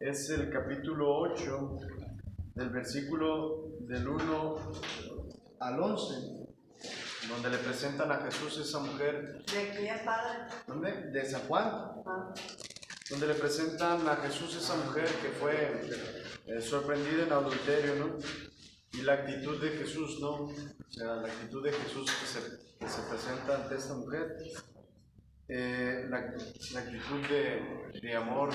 es el capítulo 8, del versículo del 1 al 11, donde le presentan a Jesús esa mujer. ¿De qué, padre? ¿Dónde? De San Juan. Donde le presentan a Jesús esa mujer que fue sorprendida en adulterio, ¿no? Y la actitud de Jesús, ¿no? O sea, la actitud de Jesús que se presenta ante esta mujer. La actitud de amor,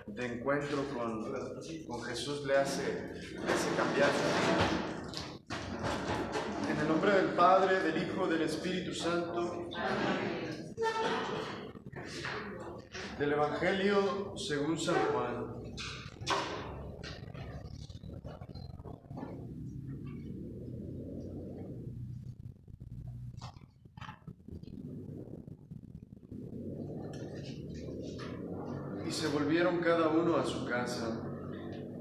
de encuentro con Jesús le hace cambiar su vida. En el nombre del Padre, del Hijo, del Espíritu Santo. Del Evangelio según San Juan. Y se volvieron cada uno a su casa.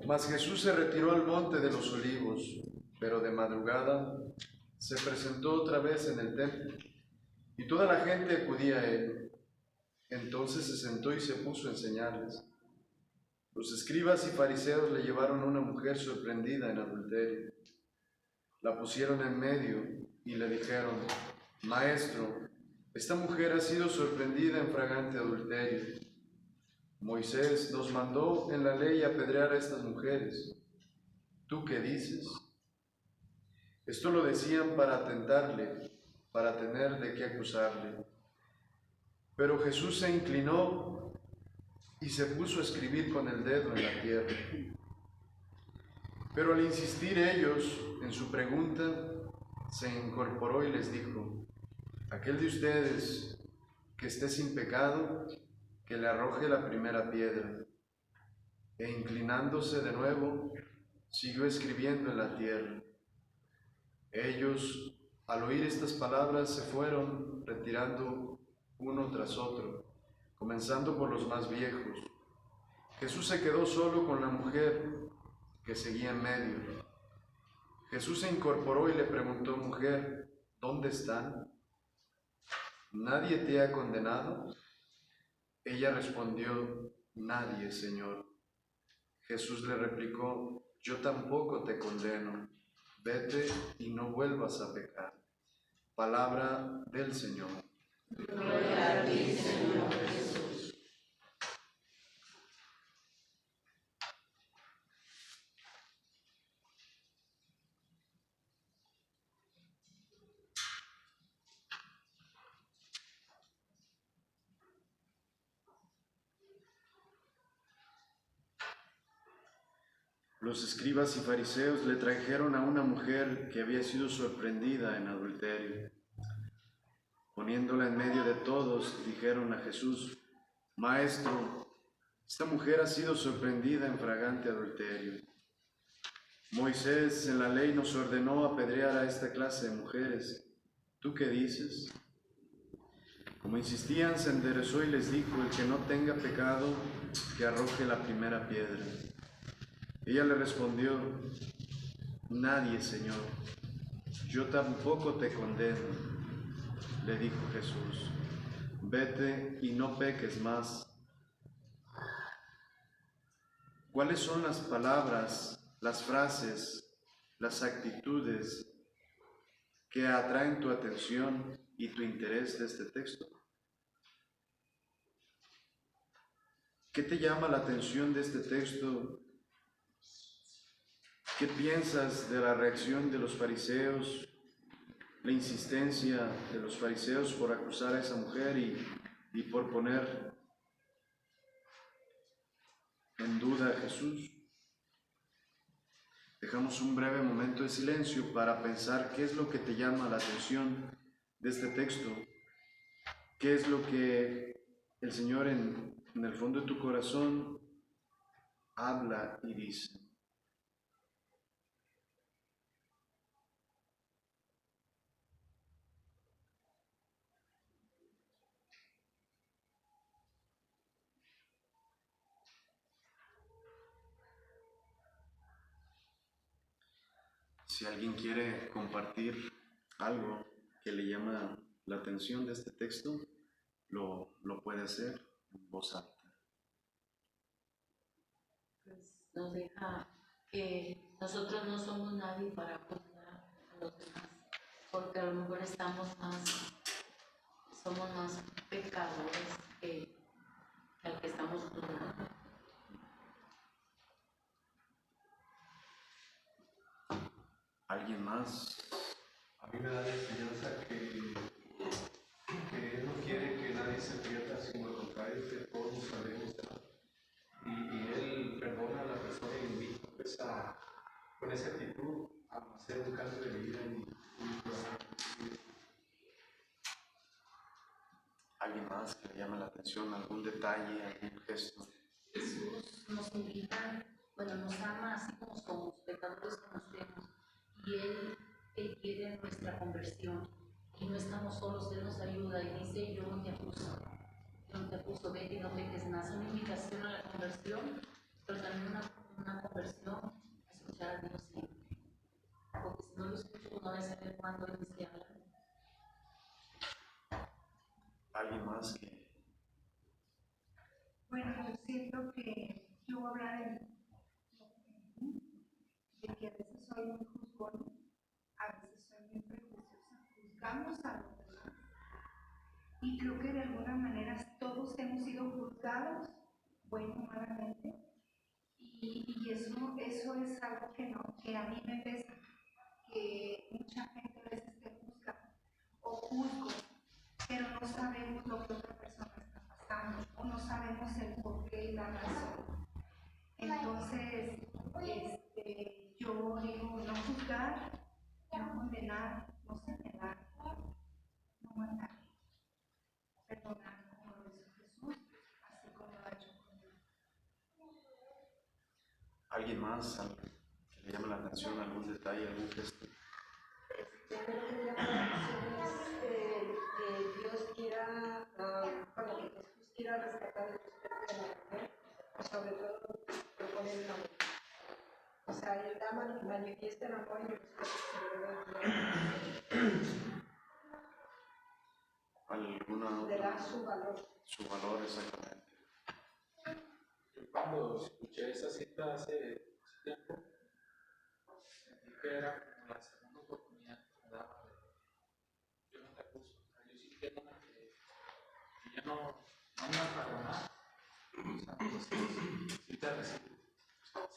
Mas Jesús se retiró al monte de los Olivos, pero de madrugada se presentó otra vez en el templo, y toda la gente acudía a él. Entonces se sentó y se puso a enseñarles. Los escribas y fariseos le llevaron a una mujer sorprendida en adulterio. La pusieron en medio y le dijeron: Maestro, esta mujer ha sido sorprendida en flagrante adulterio. Moisés nos mandó en la ley apedrear a estas mujeres. ¿Tú qué dices? Esto lo decían para tentarle, para tener de qué acusarle. Pero Jesús se inclinó y se puso a escribir con el dedo en la tierra. Pero al insistir ellos en su pregunta, se incorporó y les dijo: aquel de ustedes que esté sin pecado, que le arroje la primera piedra. E inclinándose de nuevo, siguió escribiendo en la tierra. Ellos, al oír estas palabras, se fueron retirando uno tras otro, comenzando por los más viejos. Jesús se quedó solo con la mujer que seguía en medio. Jesús se incorporó y le preguntó: mujer, ¿dónde están? ¿Nadie te ha condenado? Ella respondió: nadie, Señor. Jesús le replicó: yo tampoco te condeno. Vete y no vuelvas a pecar. Palabra del Señor. Gloria a ti, Señor Jesús. Los escribas y fariseos le trajeron a una mujer que había sido sorprendida en adulterio. Poniéndola en medio de todos, dijeron a Jesús: Maestro, esta mujer ha sido sorprendida en flagrante adulterio. Moisés en la ley nos ordenó apedrear a esta clase de mujeres. ¿Tú qué dices? Como insistían, se enderezó y les dijo: el que no tenga pecado, que arroje la primera piedra. Ella le respondió: nadie, Señor. Yo tampoco te condeno. Le dijo Jesús: vete y no peques más. ¿Cuáles son las palabras, las frases, las actitudes que atraen tu atención y tu interés de este texto? ¿Qué te llama la atención de este texto? ¿Qué piensas de la reacción de los fariseos, la insistencia de los fariseos por acusar a esa mujer y por poner en duda a Jesús? Dejamos un breve momento de silencio para pensar qué es lo que te llama la atención de este texto, qué es lo que el Señor en el fondo de tu corazón habla y dice. Si alguien quiere compartir algo que le llama la atención de este texto, lo puede hacer en voz alta. nos deja que nosotros no somos nadie para juzgar a los demás, porque a lo mejor somos más pecadores que al que estamos juzgando. ¿Alguien más? A mí me da la enseñanza que Él no quiere que nadie se pierda, sino al contrario, que todos nos salvemos. Y Él perdona a la persona y invita pues, con esa actitud a hacer un cambio de vida y ¿Alguien más que le llame la atención? ¿Algún detalle, algún gesto? Jesús nos invita, nos ama así como somos, pecadores como estemos, y Él quiere nuestra conversión, y no estamos solos, Él nos ayuda y dice, yo no te acuso, vete y no peques más. Una invitación a la conversión, pero también una conversión a escuchar a Dios siempre, porque si no lo escucho no voy a saber cuándo Él me habla. ¿Alguien más que...? Bueno, yo siento que yo voy a hablar de que a veces soy muy juzgona, a veces soy muy prejuiciosa, juzgamos a los demás. Y creo que de alguna manera todos hemos sido juzgados, bueno o malamente, y eso es algo que a mí me pesa, que mucha gente a veces te juzga o juzgo, pero no sabemos lo que otra persona está pasando, o no sabemos el porqué y la razón. Entonces, yo digo, no juzgar, no condenar, no señalar, no matar, perdonar como lo hizo Jesús, así como lo ha hecho conmigo. ¿Alguien más que le llame la atención? ¿Algún detalle, algún gesto? Lo que me llama la atención es que Dios quiera, bueno, que Jesús quiera rescatar el respeto de la mujer, sobre todo proponer el amor. O sea, Él manifiesta el amor y el respeto que le debe le da su valor. Su valor, exactamente. Yo cuando escuché esa cita hace tiempo, sentí que era como la segunda oportunidad que me daba yo no te acuso, yo sí quiero que ya no me apago más. O sea, pues, sí te recibo,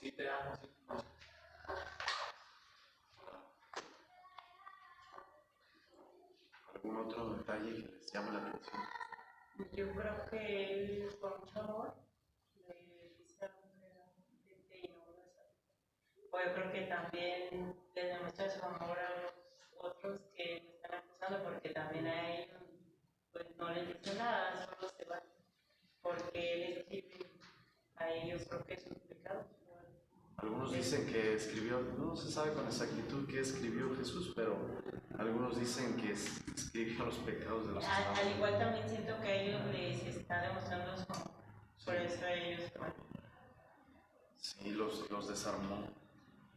sí te amo, sí te amo. ¿Algún otro detalle que les llame la atención? Yo creo que él, con mucho amor, le dice a la mujer que y no lo sabe. O yo creo que también le demuestra su amor a los otros que me están acusando, porque también a ellos pues, no les dice nada, solo se van, porque él escribe a ellos, creo que sus pecados. Algunos dicen que escribió, no se sabe con exactitud qué escribió Jesús, pero algunos dicen que escribió los pecados de los que estaban. Al igual también siento que a ellos les está demostrando su amor, por eso a ellos bueno. Sí, los desarmó,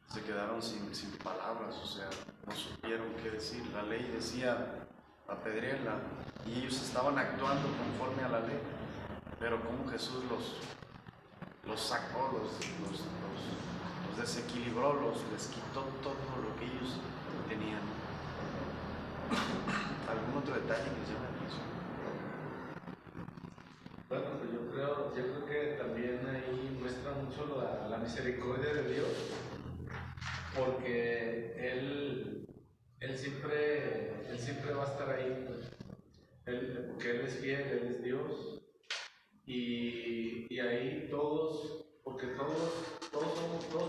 se quedaron sin palabras, o sea, no supieron qué decir. La ley decía apedréenla y ellos estaban actuando conforme a la ley, pero como Jesús los sacó, los desequilibró, les quitó todo lo que ellos tenían. ¿Algún otro detalle que les llame la atención? Bueno, pues yo creo que también ahí muestra mucho la misericordia de Dios, porque Él siempre va a estar ahí, porque Él es fiel, Él es Dios, y ahí porque todos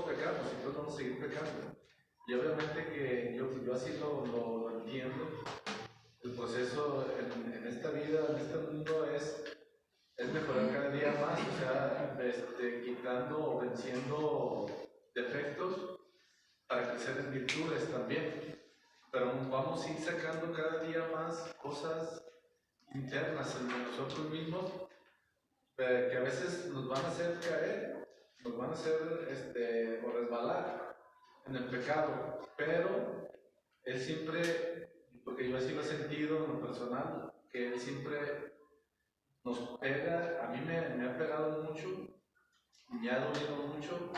pecamos y todos vamos a seguir pecando. Y obviamente que yo así lo entiendo. El proceso en esta vida, en este mundo es mejorar cada día más, o sea, quitando o venciendo defectos para crecer en virtudes también. Pero vamos a ir sacando cada día más cosas internas en nosotros mismos que a veces nos van a hacer caer, nos van a hacer o resbalar en el pecado, pero Él siempre, porque yo así lo he sentido en lo personal, que Él siempre nos pega, a mí me ha pegado mucho me ha dolido mucho,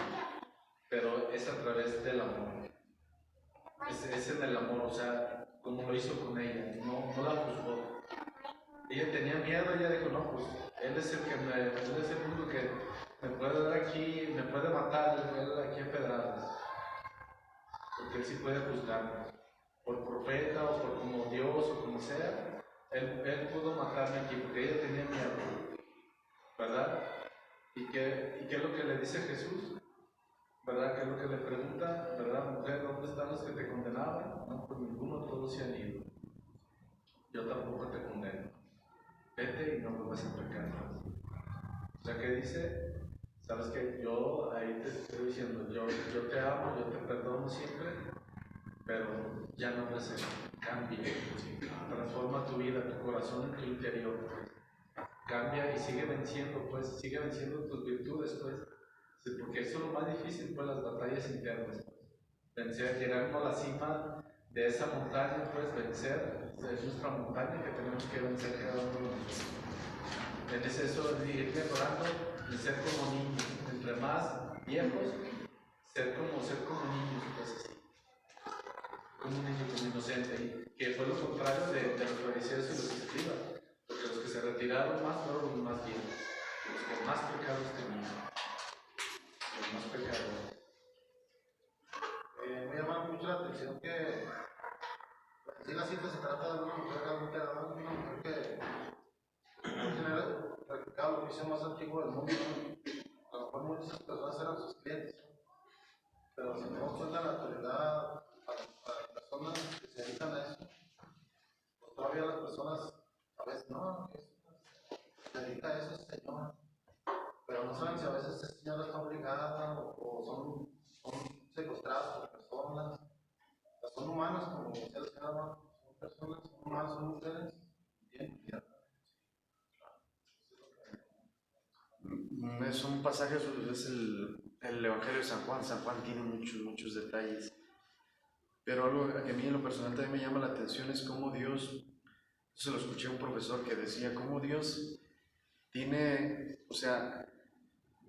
pero es a través del amor. Es en el amor, o sea, como lo hizo con ella, no la juzgó. Ella tenía miedo, ella dijo, no, pues él es el único que me puede dar aquí, me puede matar, él aquí a pedradas. Porque él sí puede juzgarme. Por profeta o por como Dios o como sea, él pudo matarme aquí porque ella tenía miedo, ¿verdad? ¿Y qué es lo que le dice Jesús? ¿Verdad? ¿Qué es lo que le pregunta? ¿Verdad, mujer? ¿Dónde están los que te condenaban? No, pues ninguno, todos se han ido. Yo tampoco te condeno. Vete y no vuelvas a pecar más. O sea, ¿qué dice? Sabes que yo ahí te estoy diciendo, yo te amo, yo te perdono siempre, pero ya no me hace, cambia, transforma tu vida, tu corazón en tu interior, pues. Cambia y sigue venciendo tus virtudes, pues. Sí, porque eso es lo más difícil, pues, las batallas internas, pues. Vencer, llegar a la cima de esa montaña, pues, vencer, es nuestra montaña que tenemos que vencer cada uno de nosotros. Es eso de ir mejorando, de ser como niños, entre más viejos, ser como niños, pues así. Como un niño, como inocente, que fue lo contrario de los fariseos y los escribas, porque los que se retiraron más fueron los más viejos, los que más pecados tenían, los más pecadores. Me llama mucho la atención que si la cita se trata de una mujer realmente adorable, una mujer que ha practicado el oficio más antiguo del mundo, ¿no? A lo mejor muchas personas eran sus clientes, pero si no cuenta la autoridad para las personas que se dedican a eso, pues todavía las personas a veces no, que se dedica a eso ese señor, pero no saben si a veces ese señor está obligada o son secuestradas por personas, son humanas, como decía la señora, son personas, son humanas, son mujeres, bien, ya. Es un pasaje, es el Evangelio de San Juan. San Juan tiene muchos detalles. Pero algo que a mí en lo personal también me llama la atención es cómo Dios, se lo escuché a un profesor que decía, cómo Dios tiene, o sea,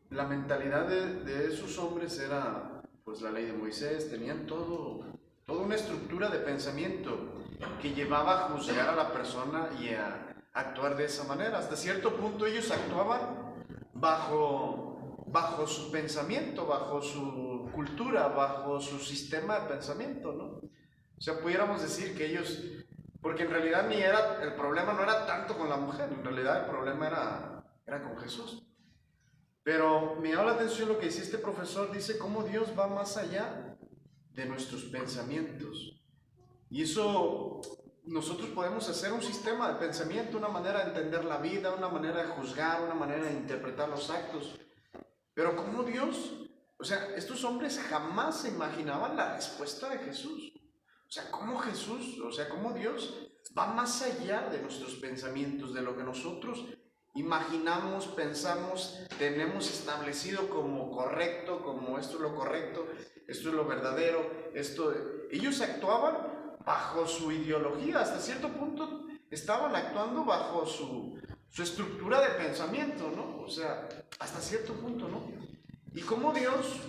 la mentalidad de esos hombres era pues la ley de Moisés, tenían toda una estructura de pensamiento que llevaba a juzgar a la persona y a actuar de esa manera. Hasta cierto punto ellos actuaban bajo su pensamiento, bajo su cultura, bajo su sistema de pensamiento, ¿no? O sea, pudiéramos decir que ellos, porque en realidad el problema no era tanto con la mujer, en realidad el problema era con Jesús. Pero me llama la atención lo que dice este profesor, dice cómo Dios va más allá de nuestros pensamientos. Y eso, nosotros podemos hacer un sistema de pensamiento, una manera de entender la vida, una manera de juzgar, una manera de interpretar los actos. Pero cómo Dios, o sea, estos hombres jamás se imaginaban la respuesta de Jesús. O sea, cómo Jesús, o sea, cómo Dios va más allá de nuestros pensamientos, de lo que nosotros imaginamos, pensamos, tenemos establecido como correcto, como esto es lo correcto, esto es lo verdadero, ellos actuaban bajo su ideología, hasta cierto punto estaban actuando bajo su estructura de pensamiento, ¿no? O sea, hasta cierto punto, ¿no? Y cómo Dios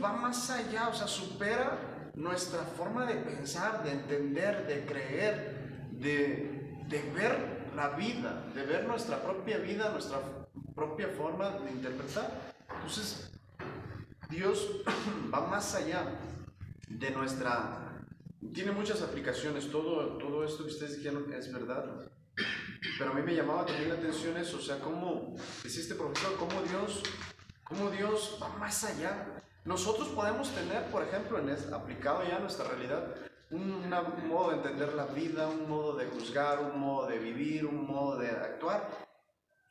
va más allá, o sea, supera nuestra forma de pensar, de entender, de creer, de ver la vida, de ver nuestra propia vida, nuestra propia forma de interpretar. Entonces, Dios va más allá de tiene muchas aplicaciones, todo esto que ustedes dijeron es verdad, pero a mí me llamaba también la atención eso, o sea, cómo, decía este profesor, cómo Dios va más allá. Nosotros podemos tener, por ejemplo, aplicado ya a nuestra realidad, un modo de entender la vida, un modo de juzgar, un modo de vivir, un modo de actuar,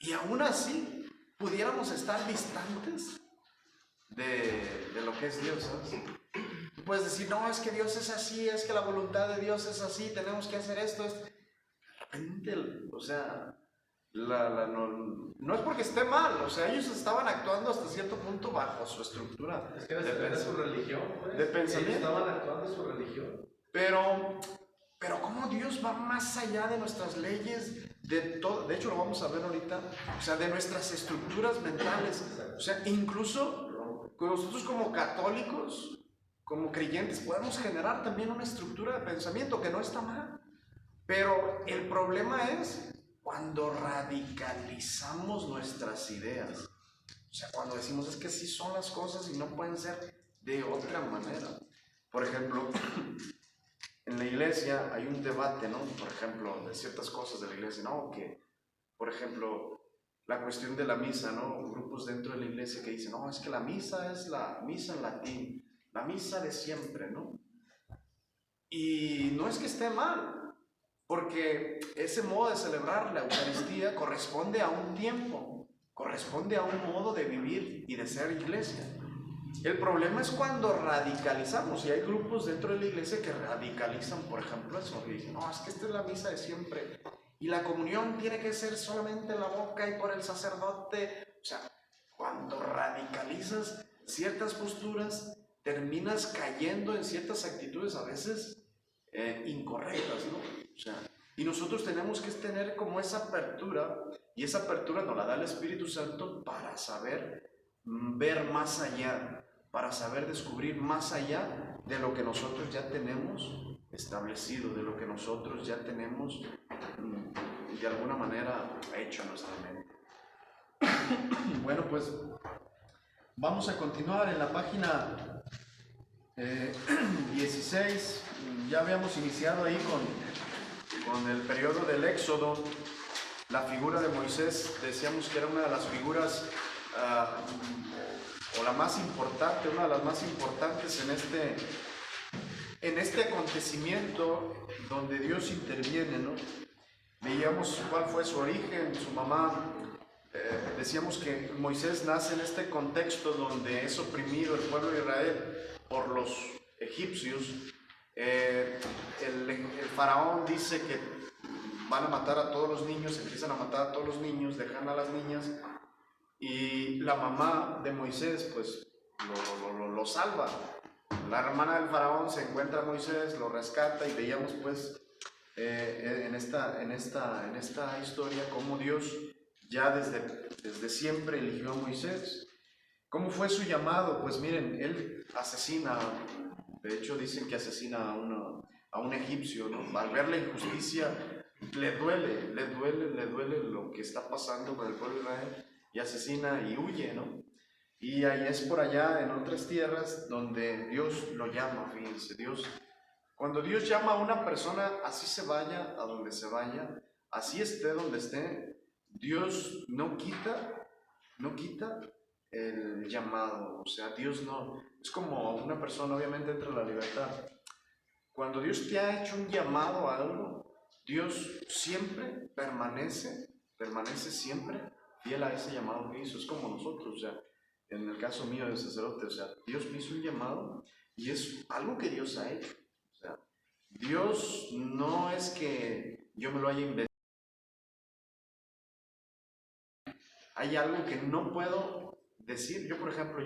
y aún así pudiéramos estar distantes de lo que es Dios, ¿sabes? Tú puedes decir, no, es que Dios es así, es que la voluntad de Dios es así, tenemos que hacer esto. De repente, o sea, no es porque esté mal, o sea, ellos estaban actuando hasta cierto punto bajo su estructura. Es que era su religión, pues. De pensamiento. Ellos estaban actuando su religión. Pero cómo Dios va más allá de nuestras leyes, de todo, de hecho lo vamos a ver ahorita, o sea, de nuestras estructuras mentales, o sea, incluso nosotros como católicos, como creyentes, podemos generar también una estructura de pensamiento que no está mal, pero el problema es cuando radicalizamos nuestras ideas, o sea, cuando decimos es que sí son las cosas y no pueden ser de otra manera. Por ejemplo, en la iglesia hay un debate, ¿no? Por ejemplo, de ciertas cosas de la iglesia, ¿no? Que, por ejemplo, la cuestión de la misa, ¿no? Grupos dentro de la iglesia que dicen, no, es que la misa es la misa en latín, la misa de siempre, ¿no? Y no es que esté mal, porque ese modo de celebrar la Eucaristía corresponde a un tiempo, corresponde a un modo de vivir y de ser iglesia. El problema es cuando radicalizamos, y hay grupos dentro de la iglesia que radicalizan, por ejemplo, eso, y dicen, no, es que esta es la misa de siempre, y la comunión tiene que ser solamente en la boca y por el sacerdote. O sea, cuando radicalizas ciertas posturas, terminas cayendo en ciertas actitudes a veces incorrectas, ¿no? O sea, y nosotros tenemos que tener como esa apertura, y esa apertura nos la da el Espíritu Santo para saber ver más allá, para saber descubrir más allá de lo que nosotros ya tenemos establecido, de lo que nosotros ya tenemos de alguna manera hecho en nuestra mente. Bueno, pues vamos a continuar en la página 16. Ya habíamos iniciado ahí con el periodo del Éxodo. La figura de Moisés, decíamos que era una de las figuras o la más importante, una de las más importantes en este acontecimiento donde Dios interviene, ¿no? Veíamos cuál fue su origen, su mamá. Decíamos que Moisés nace en este contexto donde es oprimido el pueblo de Israel por los egipcios. El faraón dice que van a matar a todos los niños, empiezan a matar a todos los niños, dejan a las niñas, y la mamá de Moisés pues lo salva. La hermana del faraón se encuentra a Moisés, lo rescata, y veíamos pues en esta historia cómo Dios ya desde siempre eligió a Moisés. ¿Cómo fue su llamado? Pues miren, él asesina, de hecho dicen que asesina a un egipcio, ¿no? Al ver la injusticia, le duele lo que está pasando con el pueblo de Israel, y asesina y huye, ¿no? Y ahí es por allá en otras tierras donde Dios lo llama, fíjense, cuando Dios llama a una persona, así se vaya a donde se vaya, así esté donde esté, Dios no quita el llamado. O sea, Dios no, es como una persona, obviamente entra en la libertad. Cuando Dios te ha hecho un llamado a algo, Dios siempre permanece siempre fiel a ese llamado que hizo. Es como nosotros, o sea, en el caso mío de sacerdote, o sea, Dios me hizo un llamado y es algo que Dios ha hecho. O sea, Dios no es que yo me lo haya inventado. Hay algo que no puedo decir. Yo, por ejemplo,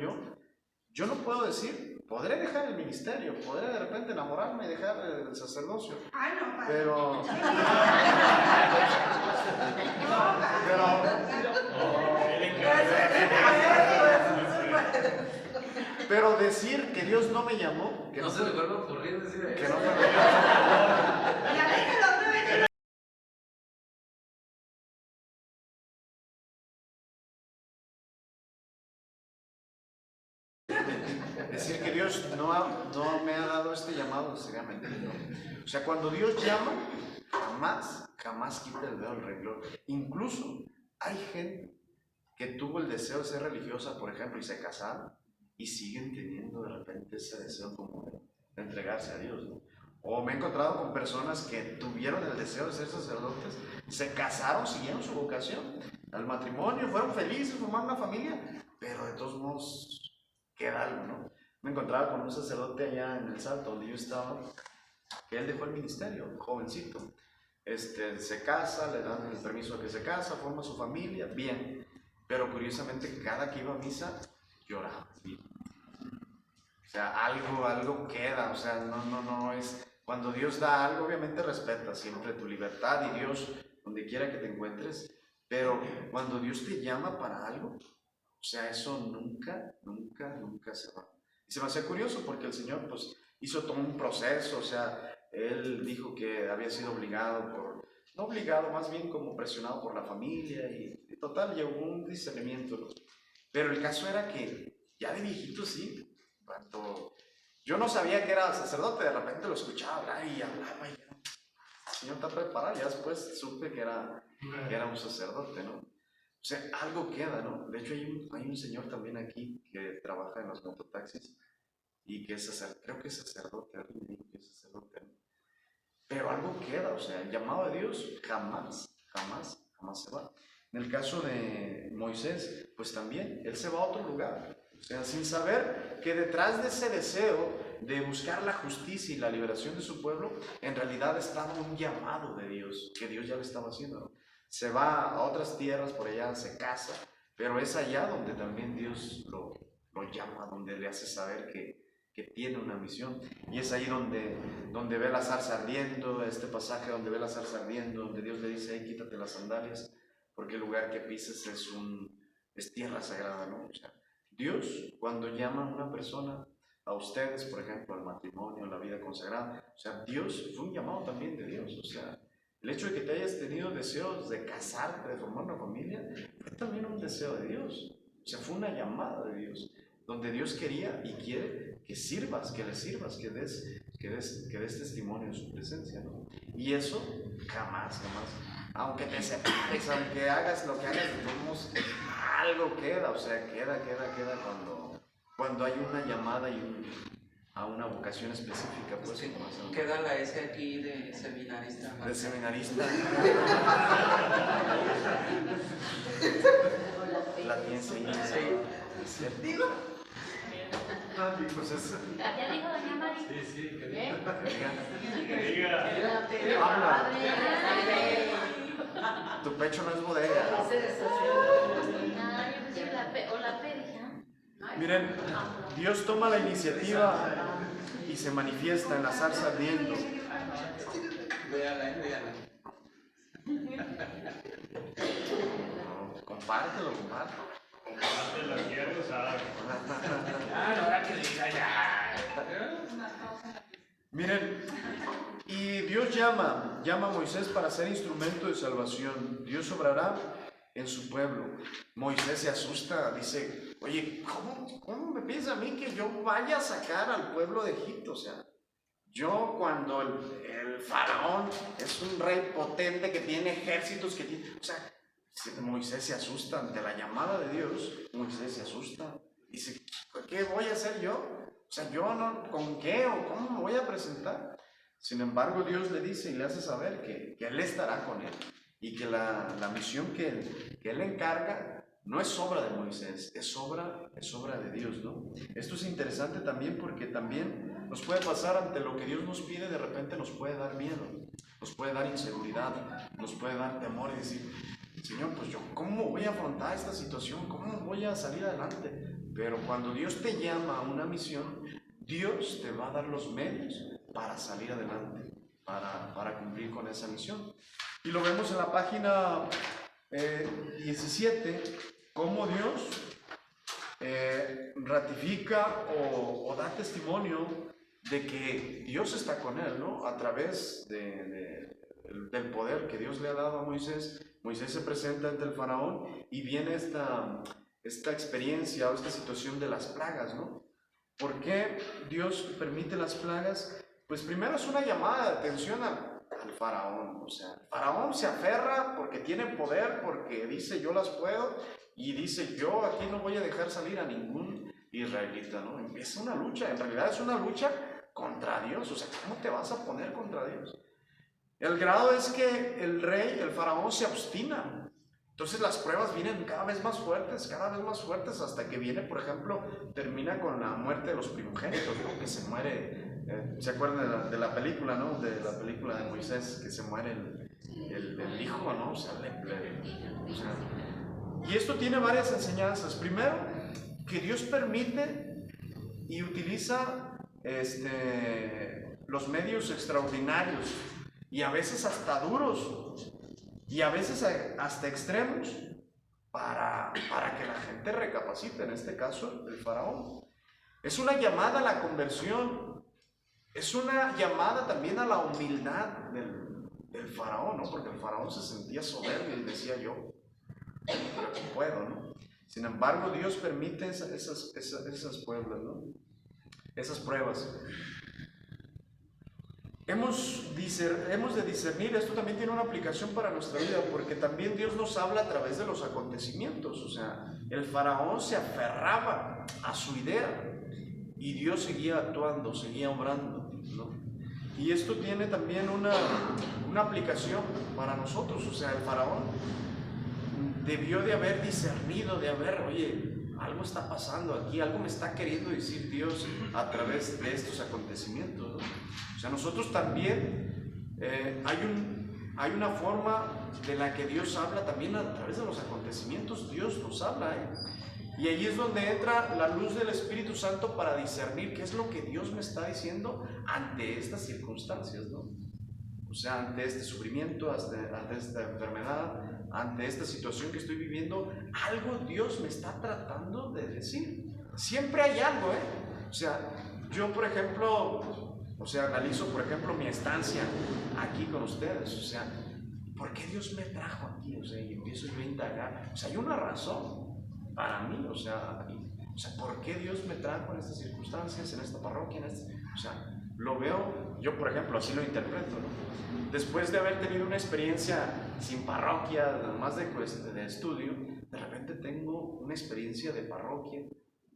yo no puedo decir, podré dejar el ministerio, podré de repente enamorarme y dejar el sacerdocio. Ah, no, padre. Pero decir que Dios no me llamó, que no se le vuelve a ocurrir decir que eso. no fue. Ya déjalo. Decir que Dios no me ha dado este llamado sería mentir, ¿no? O sea, cuando Dios llama, jamás quita el dedo del renglón. Incluso hay gente que tuvo el deseo de ser religiosa, por ejemplo, y se casaron, y siguen teniendo de repente ese deseo como de entregarse a Dios, ¿no? O me he encontrado con personas que tuvieron el deseo de ser sacerdotes, se casaron, siguieron su vocación al matrimonio, fueron felices, formaron una familia, pero de todos modos queda algo, ¿no? Me encontraba con un sacerdote allá en El Salto, donde yo estaba, que él dejó el ministerio, jovencito. Se casa, le dan el permiso de que se casa, forma su familia, bien. Pero curiosamente, cada que iba a misa, lloraba. ¿Sí? O sea, algo queda, o sea, no es... Cuando Dios da algo, obviamente respeta siempre tu libertad, y Dios donde quiera que te encuentres, pero cuando Dios te llama para algo, o sea, eso nunca, nunca, nunca se va. Y se me hace curioso porque el Señor pues hizo todo un proceso, o sea, Él dijo que había sido obligado no obligado, más bien como presionado por la familia y total, llegó un discernimiento, ¿no? Pero el caso era que ya de viejito sí, cuando yo no sabía que era sacerdote, de repente lo escuchaba hablar y hablaba y el Señor está preparado, ya después supe que era un sacerdote, ¿no? O sea, algo queda, ¿no? De hecho, hay un señor también aquí que trabaja en los mototaxis y que es sacerdote, creo que es sacerdote, alguien me dijo que es sacerdote, ¿no? Pero algo queda, o sea, el llamado de Dios jamás, jamás, jamás se va. En el caso de Moisés, pues también, él se va a otro lugar, o sea, sin saber que detrás de ese deseo de buscar la justicia y la liberación de su pueblo, en realidad estaba un llamado de Dios, que Dios ya le estaba haciendo, ¿no? Se va a otras tierras, por allá se casa, pero es allá donde también Dios lo llama, donde le hace saber que tiene una misión. Y es ahí donde ve la zarza ardiendo, este pasaje donde ve la zarza ardiendo, donde Dios le dice, hey, quítate las sandalias, porque el lugar que pises es tierra sagrada, ¿no? O sea, Dios, cuando llama a una persona, a ustedes, por ejemplo, al matrimonio, a la vida consagrada, o sea, Dios fue un llamado también de Dios, o sea, el hecho de que te hayas tenido deseos de casarte, de formar una familia, fue también un deseo de Dios. O sea, fue una llamada de Dios, donde Dios quería y quiere que sirvas, que le sirvas, que des testimonio de su presencia, ¿no? Y eso jamás, jamás, aunque te separes, aunque hagas lo que hagas, digamos, algo queda, o sea, queda cuando hay una llamada a una vocación específica, pues. Sí, queda la S aquí de seminarista. De seminarista. La tienes ahí. Sí. Digo. Pues es. Ya dijo doña Mari. Sí, que diga. Habla. Tu pecho no es bodega. Miren, Dios toma la iniciativa y se manifiesta en la zarza ardiendo. Véala. No, compártelo. ahora que diga ya. Miren, y Dios llama a Moisés para ser instrumento de salvación. Dios obrará en su pueblo. Moisés se asusta, dice, oye, ¿cómo me piensa a mí que yo vaya a sacar al pueblo de Egipto? O sea, yo cuando el faraón es un rey potente que tiene ejércitos, o sea, Moisés se asusta ante la llamada de Dios. Moisés se asusta, dice, ¿qué voy a hacer yo? O sea, yo no, ¿con qué o cómo me voy a presentar? Sin embargo, Dios le dice y le hace saber que Él estará con él y que la misión que él encarga no es obra de Moisés, es obra de Dios, ¿no? Esto es interesante también porque también nos puede pasar ante lo que Dios nos pide, de repente nos puede dar miedo, nos puede dar inseguridad, nos puede dar temor y decir, Señor, pues yo, ¿cómo voy a afrontar esta situación? ¿Cómo voy a salir adelante? Pero cuando Dios te llama a una misión, Dios te va a dar los medios para salir adelante, para cumplir con esa misión. Y lo vemos en la página 17, cómo Dios ratifica o da testimonio de que Dios está con él, ¿no? A través del poder que Dios le ha dado a Moisés. Moisés se presenta ante el faraón y viene esta experiencia o esta situación de las plagas, ¿no? ¿Por qué Dios permite las plagas? Pues primero es una llamada de atención al faraón. O sea, el faraón se aferra porque tiene poder, porque dice yo las puedo y dice yo aquí no voy a dejar salir a ningún israelita, ¿no? Empieza una lucha, en realidad es una lucha contra Dios. O sea, ¿cómo te vas a poner contra Dios? El grado es que el rey, el faraón, se obstina. Entonces las pruebas vienen cada vez más fuertes, hasta que viene, por ejemplo, termina con la muerte de los primogénitos, ¿no? Que se muere, ¿se acuerdan de la película, no? De la película de Moisés, que se muere el hijo, ¿no? O sea, y esto tiene varias enseñanzas. Primero, que Dios permite y utiliza los medios extraordinarios y a veces hasta duros y a veces hasta extremos para que la gente recapacite, en este caso el faraón. Es una llamada a la conversión, es una llamada también a la humildad del faraón, ¿no? Porque el faraón se sentía soberbio y decía yo puedo, ¿no? Sin embargo, Dios permite esas pruebas, ¿no? Esas pruebas. Hemos de discernir, esto también tiene una aplicación para nuestra vida, porque también Dios nos habla a través de los acontecimientos. O sea, el faraón se aferraba a su idea y Dios seguía actuando, seguía obrando, ¿no? Y esto tiene también una aplicación para nosotros. O sea, el faraón debió de haber discernido, oye, algo está pasando aquí, algo me está queriendo decir Dios a través de estos acontecimientos, ¿no? O sea, nosotros también hay una forma de la que Dios habla también a través de los acontecimientos. Dios nos habla, y ahí es donde entra la luz del Espíritu Santo para discernir qué es lo que Dios me está diciendo ante estas circunstancias, ¿no? O sea, ante este sufrimiento, ante esta enfermedad, ante esta situación que estoy viviendo, algo Dios me está tratando de decir. Siempre hay algo, O sea, yo, por ejemplo, analizo, por ejemplo, mi estancia aquí con ustedes. O sea, ¿por qué Dios me trajo aquí? O sea, y empiezo yo a indagar. O sea, hay una razón para mí. O sea, ¿por qué Dios me trajo en estas circunstancias, en esta parroquia, o sea, lo veo, yo por ejemplo, así lo interpreto, ¿no? Después de haber tenido una experiencia sin parroquia, más de estudio, de repente tengo una experiencia de parroquia,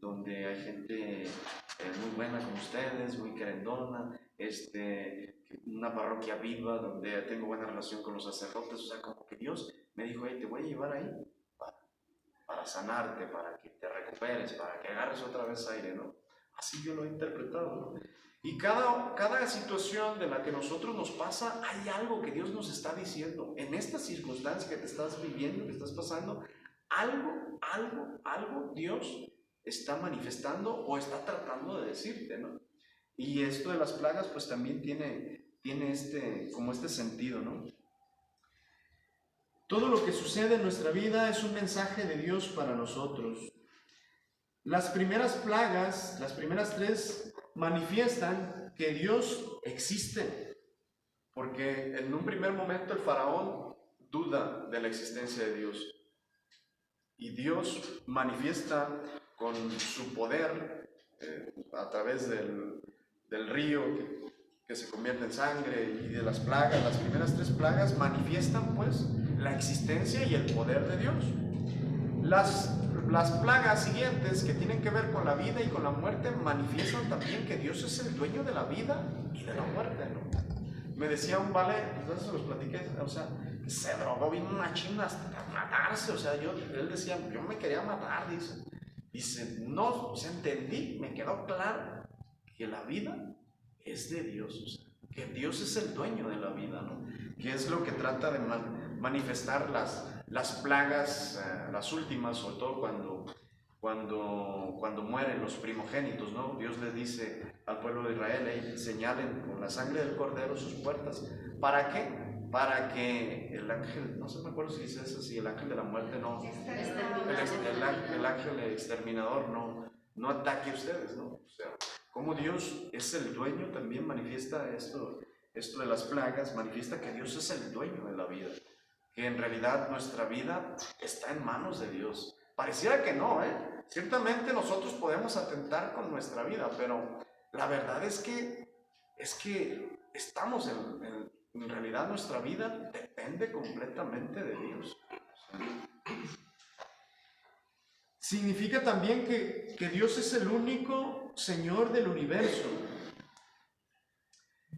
donde hay gente muy buena como ustedes, muy querendona, una parroquia viva, donde tengo buena relación con los sacerdotes. O sea, como que Dios me dijo, te voy a llevar ahí para sanarte, para que te recuperes, para que agarres otra vez aire, ¿no? Así yo lo he interpretado, ¿no? Y cada situación de la que nosotros nos pasa, hay algo que Dios nos está diciendo. En esta circunstancia que te estás viviendo, que estás pasando, algo Dios está manifestando o está tratando de decirte, ¿no? Y esto de las plagas, pues también tiene como este sentido, ¿no? Todo lo que sucede en nuestra vida es un mensaje de Dios para nosotros. Las primeras plagas, las primeras 3, manifiestan que Dios existe, porque en un primer momento el faraón duda de la existencia de Dios, y Dios manifiesta con su poder a través del río que se convierte en sangre, y de las plagas. Las primeras 3 plagas manifiestan pues la existencia y el poder de Dios. Las plagas siguientes, que tienen que ver con la vida y con la muerte, manifiestan también que Dios es el dueño de la vida y de la muerte, ¿no? Me decía un vale, entonces se los platiqué, o sea, se drogó bien machín hasta matarse. O sea, él decía, yo me quería matar, dice, no, o sea, entendí, me quedó claro que la vida es de Dios, o sea, que Dios es el dueño de la vida, ¿no? Que es lo que trata de manifestar las plagas, las últimas, sobre todo cuando mueren los primogénitos, ¿no? Dios les dice al pueblo de Israel, señalen con la sangre del cordero sus puertas. ¿Para qué? Para que el ángel, no sé, me acuerdo si dice eso, si el ángel de la muerte no, el ángel exterminador no ataque a ustedes, ¿no? O sea, como Dios es el dueño, también manifiesta esto de las plagas, manifiesta que Dios es el dueño de la vida, que en realidad nuestra vida está en manos de Dios. Pareciera que no, ciertamente nosotros podemos atentar con nuestra vida, pero la verdad es que estamos en realidad nuestra vida depende completamente de Dios. Significa también que Dios es el único Señor del universo.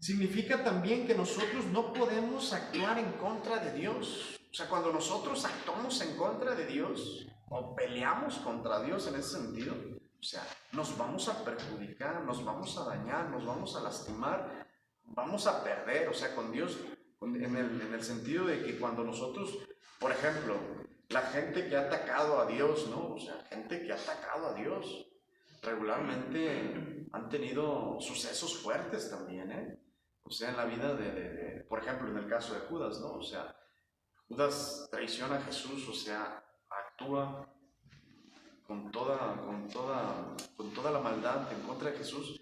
Significa también que nosotros no podemos actuar en contra de Dios. O sea, cuando nosotros actuamos en contra de Dios o peleamos contra Dios en ese sentido, o sea, nos vamos a perjudicar, nos vamos a dañar, nos vamos a lastimar, vamos a perder. O sea, con Dios, en el sentido de que cuando nosotros, por ejemplo, la gente que ha atacado a Dios, ¿no? O sea, gente que ha atacado a Dios, regularmente han tenido sucesos fuertes también, O sea, en la vida por ejemplo, en el caso de Judas, ¿no? O sea, Judas traiciona a Jesús, o sea, actúa con toda la maldad en contra de Jesús,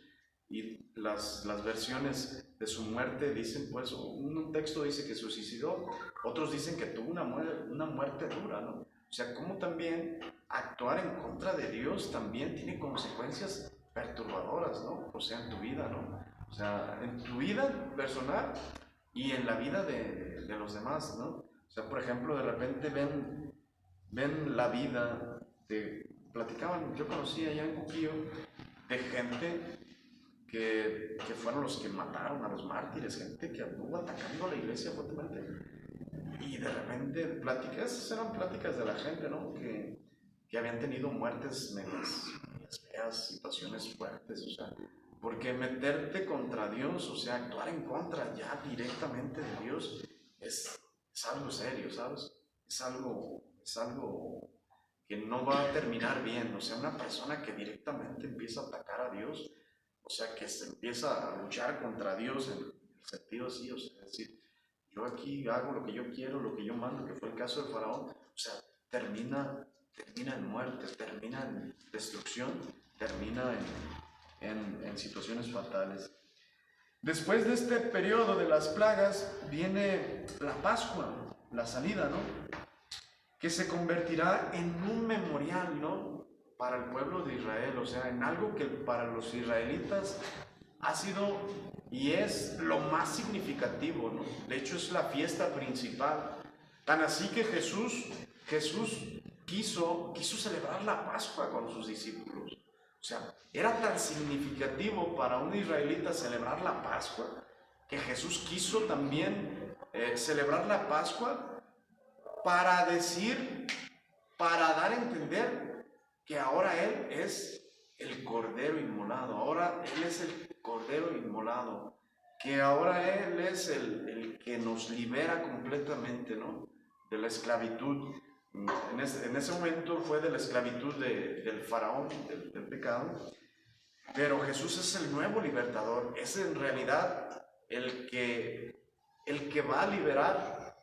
y las versiones de su muerte dicen, pues, un texto dice que se suicidó, otros dicen que tuvo una muerte dura, ¿no? O sea, como también actuar en contra de Dios también tiene consecuencias perturbadoras, ¿no? O sea, en tu vida, ¿no? O sea, en tu vida personal y en la vida de los demás, ¿no? O sea, por ejemplo, de repente ven la vida platicaban, yo conocí allá en Cuquillo de gente que fueron los que mataron a los mártires, gente que anduvo atacando a la iglesia fuertemente, y de repente esas eran pláticas de la gente, ¿no? Que habían tenido muertes medias feas, situaciones fuertes, o sea, porque meterte contra Dios, o sea, actuar en contra ya directamente de Dios es algo serio, ¿sabes? Es algo que no va a terminar bien. O sea, una persona que directamente empieza a atacar a Dios, o sea, que se empieza a luchar contra Dios en el sentido así, o sea, es decir, yo aquí hago lo que yo quiero, lo que yo mando, que fue el caso de Faraón, o sea, termina en muerte, termina en destrucción, termina en situaciones fatales. Después de este periodo de las plagas viene la Pascua, la salida, ¿no? Que se convertirá en un memorial, ¿no? Para el pueblo de Israel, o sea, en algo que para los israelitas ha sido y es lo más significativo, ¿no? De hecho, es la fiesta principal. Tan así que Jesús quiso celebrar la Pascua con sus discípulos. O sea, era tan significativo para un israelita celebrar la Pascua que Jesús quiso también celebrar la Pascua para dar a entender que ahora Él es el Cordero Inmolado, ahora Él es el Cordero Inmolado, que ahora Él es el que nos libera completamente, ¿no? De la esclavitud. En ese momento fue de la esclavitud del faraón, del pecado, pero Jesús es el nuevo libertador, es en realidad el que va a liberar